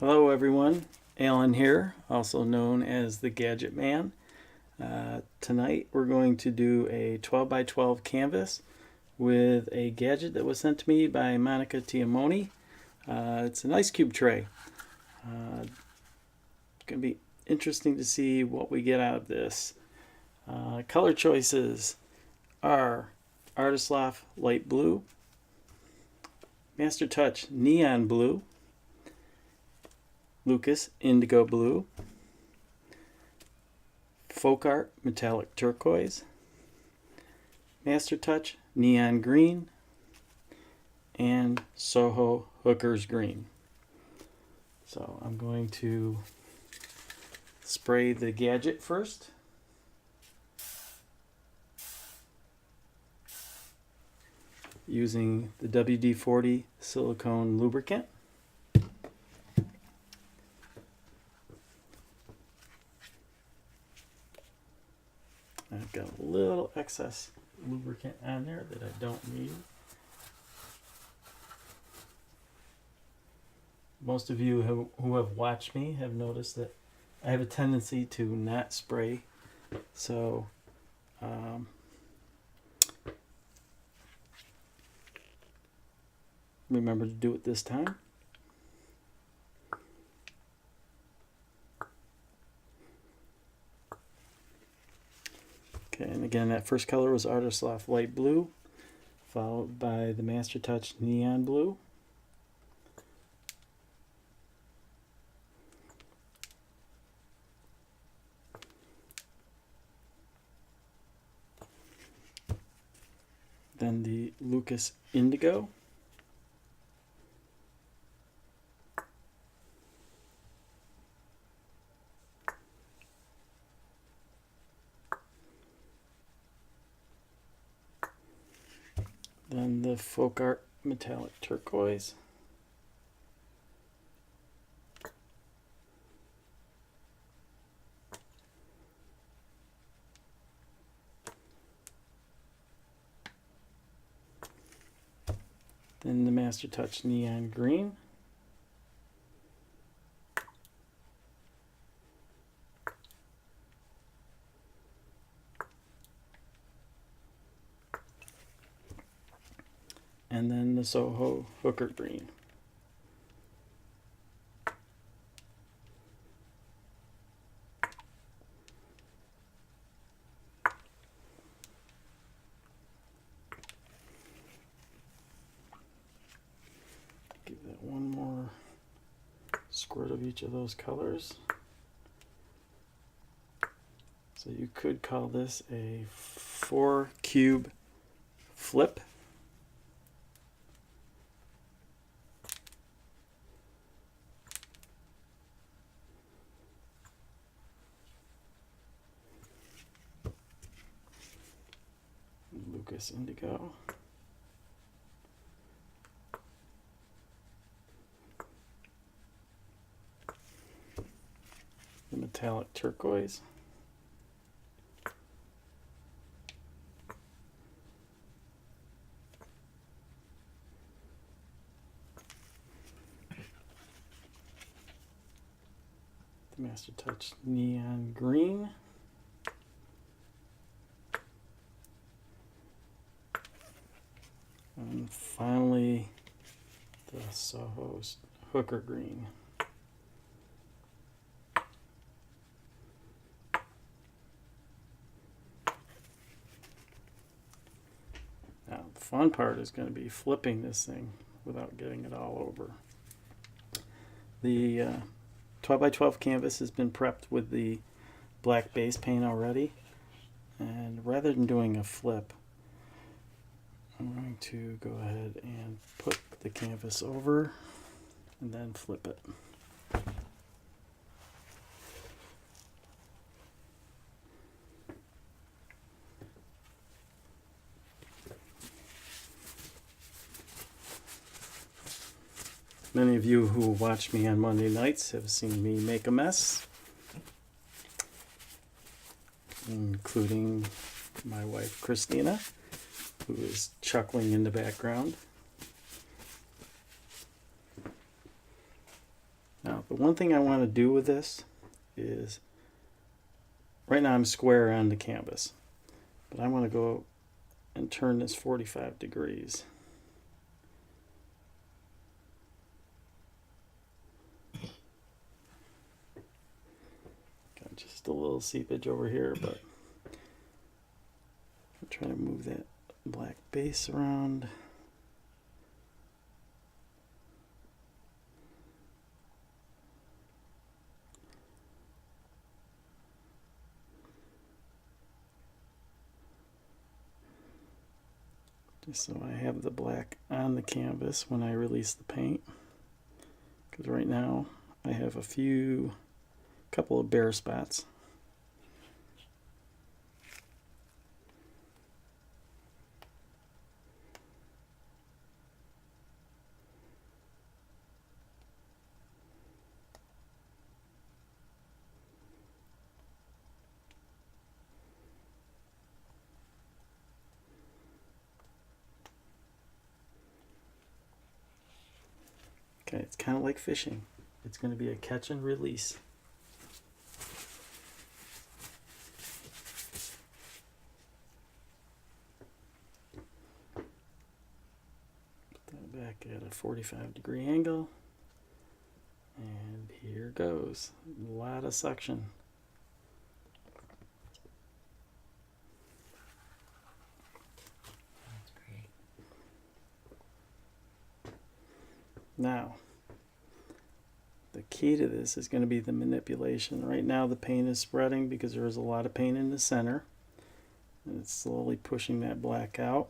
Hello everyone, Alan here, also known as the Gadget Man. Tonight we're going to do a 12 by 12 canvas with a gadget that was sent to me by Monica Tiamoni. It's an ice cube tray. It's going to be interesting to see what we get out of this. Color choices are Artist Loft Light Blue, Master Touch Neon Blue, Lucas Indigo Blue, Folk Art Metallic Turquoise, Master Touch Neon Green, and Soho Hooker's Green. So I'm going to spray the gadget first. Using the WD-40 silicone lubricant. I've got a little excess lubricant on there that I don't need. Most of you who have watched me have noticed that I have a tendency to not spray. So remember to do it this time. Okay, and again, that first color was Artist Loft Light Blue, followed by the Master Touch Neon Blue. Then the Lucas Indigo. Then the Folk Art Metallic Turquoise. Then the Master Touch Neon Green. And then the Soho Hooker Green. Give that one more squirt of each of those colors. So you could call this a 4-cube flip. Lucas Indigo. The Metallic Turquoise. The Master Touch Neon Green. And finally, the Soho Hooker Green. Now, the fun part is going to be flipping this thing without getting it all over. The 12 by 12 canvas has been prepped with the black base paint already. And rather than doing a flip, I'm going to go ahead and put the canvas over and then flip it. Many of you who watch me on Monday nights have seen me make a mess, including my wife Christina, who is chuckling in the background. Now, The one thing I want to do with this is, right now I'm square on the canvas, but I want to go and turn this 45 degrees. Got just a little seepage over here, but I'm trying to move that black base around. Just so I have the black on the canvas when I release the paint. Because right now I have a couple of bare spots. Okay, it's kind of like fishing. It's going to be a catch and release. Put that back at a 45-degree angle. And here goes. A lot of suction. That's great. Now, the key to this is going to be the manipulation. Right now the paint is spreading because there is a lot of paint in the center. And it's slowly pushing that black out.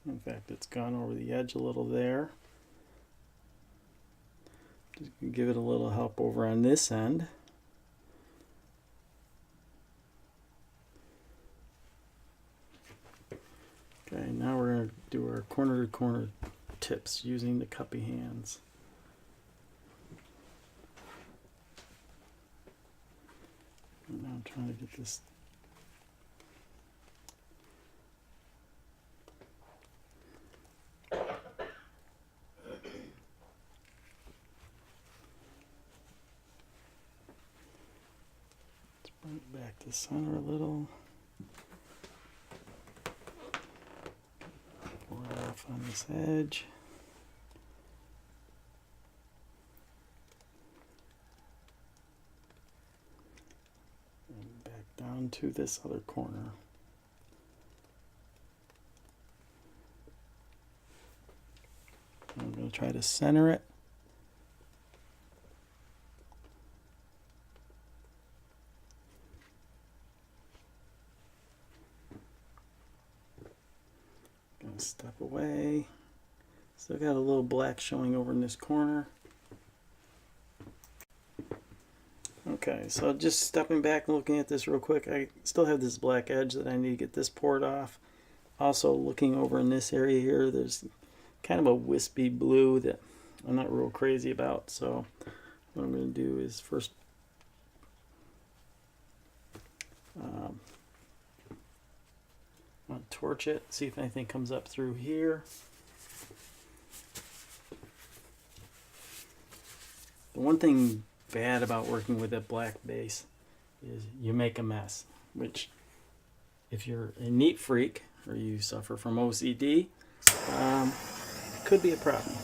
In fact, it's gone over the edge a little there. Just give it a little help over on this end. Okay, now we're going to do our corner to corner tips using the cuppy hands. And now I'm trying to get this bring it back to center a little. Pour it off on this edge. And back down to this other corner. I'm going to try to center it. Step away. Still got a little black showing over in this corner. Okay, so just stepping back and looking at this real quick, I still have this black edge that I need to get this poured off. Also looking over in this area here, there's kind of a wispy blue that I'm not real crazy about. So what I'm going to do is first I'll torch it, see if anything comes up through here. The one thing bad about working with a black base is you make a mess, which if you're a neat freak or you suffer from OCD, could be a problem.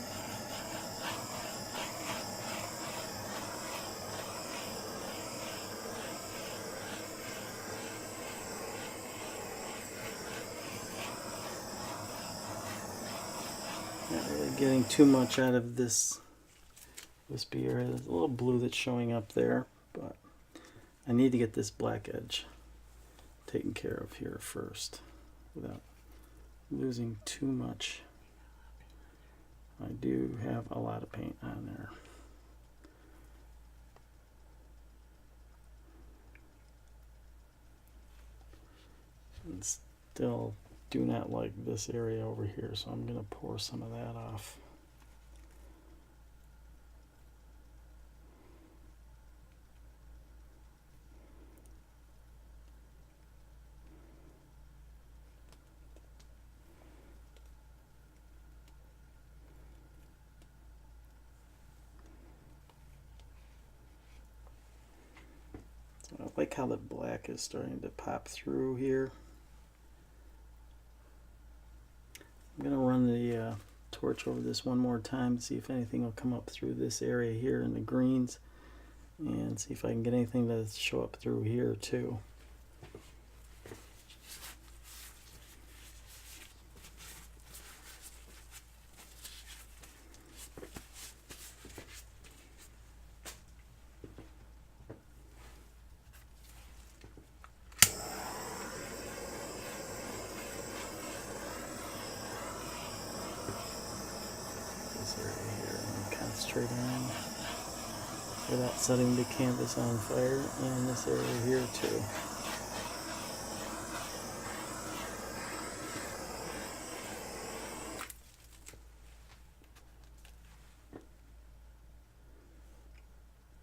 Not really getting too much out of this wispy area. There's a little blue that's showing up there, but I need to get this black edge taken care of here first without losing too much. I do have a lot of paint on there. And still do not like this area over here, so I'm going to pour some of that off. like how the black is starting to pop through here. I'm going to run the torch over this one more time to see if anything will come up through this area here in the greens, and see if I can get anything to show up through here too. This area here, I'm concentrating on without setting the canvas on fire, and this area here too.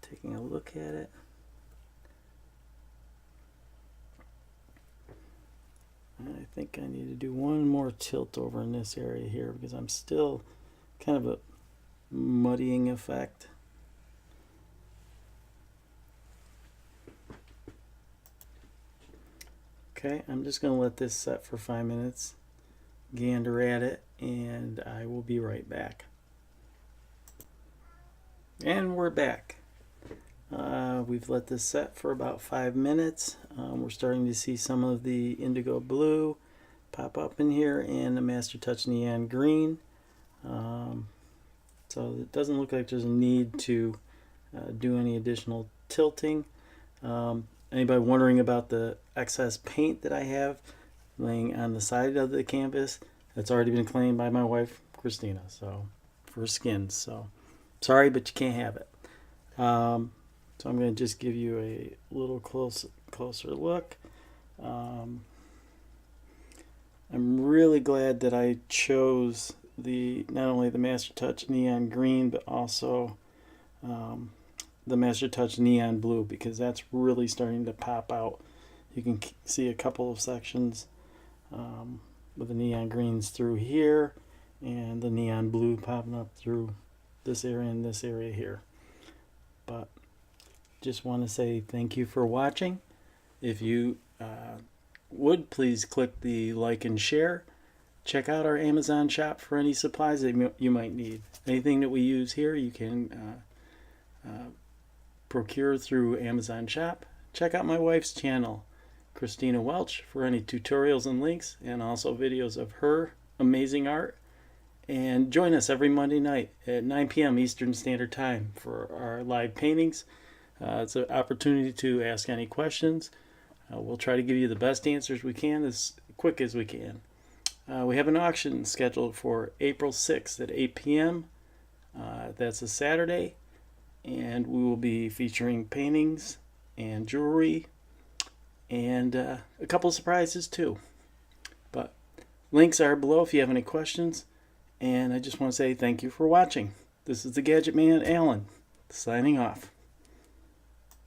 Taking a look at it. I think I need to do one more tilt over in this area here because I'm still kind of a muddying effect. Okay, I'm just going to let this set for 5 minutes, gander at it, and I will be right back. And we're back. We've let this set for about 5 minutes. We're starting to see some of the indigo blue pop up in here and the Master Touch neon green. So it doesn't look like there's a need to do any additional tilting. Anybody wondering about the excess paint that I have laying on the side of the canvas? That's already been claimed by my wife, Christina, so for skins. So sorry, but you can't have it. So I'm going to just give you a little closer look. I'm really glad that I chose not only the Master Touch neon green, but also the Master Touch neon blue, because that's really starting to pop out. You can see a couple of sections with the neon greens through here and the neon blue popping up through this area and this area here. But just want to say thank you for watching. If you would, please click the like and share. Check out our Amazon shop for any supplies that you might need. Anything that we use here you can procure through Amazon shop. Check out my wife's channel, Christina Welch, for any tutorials and links, and also videos of her amazing art. And join us every Monday night at 9 p.m. Eastern Standard Time for our live paintings. It's an opportunity to ask any questions. We'll try to give you the best answers we can as quick as we can. We have an auction scheduled for April 6th at 8 p.m. That's a Saturday, and we will be featuring paintings and jewelry and a couple surprises too. But links are below if you have any questions, and I just want to say thank you for watching. This is the Gadget Man, Alan, signing off.